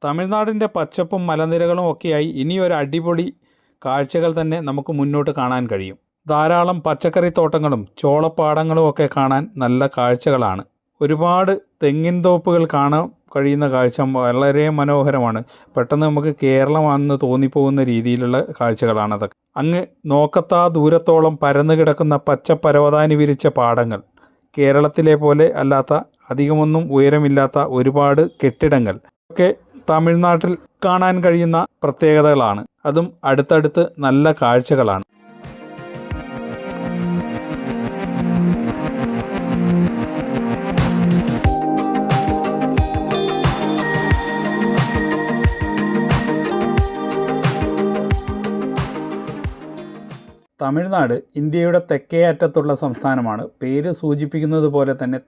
തമിഴ്നാടിൻ്റെ പച്ചപ്പും മലനിരകളും ഒക്കെയായി ഇനിയൊരു അടിപൊളി കാഴ്ചകൾ തന്നെ നമുക്ക് മുന്നോട്ട് കാണാൻ കഴിയും. ധാരാളം പച്ചക്കറിത്തോട്ടങ്ങളും ചോളപ്പാടങ്ങളും ഒക്കെ കാണാൻ നല്ല കാഴ്ചകളാണ്. ഒരുപാട് തെങ്ങിൻ തോപ്പുകൾ കാണാൻ കഴിയുന്ന കാഴ്ച വളരെ മനോഹരമാണ്. പെട്ടെന്ന് നമുക്ക് കേരളമാണെന്ന് തോന്നിപ്പോകുന്ന രീതിയിലുള്ള കാഴ്ചകളാണ് അതൊക്കെ. അങ്ങ് നോക്കത്താ ദൂരത്തോളം പരന്നു കിടക്കുന്ന പച്ചപ്പരവതാനി വിരിച്ച പാടങ്ങൾ, കേരളത്തിലെ പോലെ അല്ലാത്ത അധികമൊന്നും ഉയരമില്ലാത്ത ഒരുപാട് കെട്ടിടങ്ങൾ ഒക്കെ തമിഴ്നാട്ടിൽ കാണാൻ കഴിയുന്ന പ്രത്യേകതകളാണ്. അതും അടുത്തടുത്ത് നല്ല കാഴ്ചകളാണ്. തമിഴ്നാട് ഇന്ത്യയുടെ തെക്കേ അറ്റത്തുള്ള സംസ്ഥാനമാണ്. പേര് സൂചിപ്പിക്കുന്നത് പോലെ തന്നെ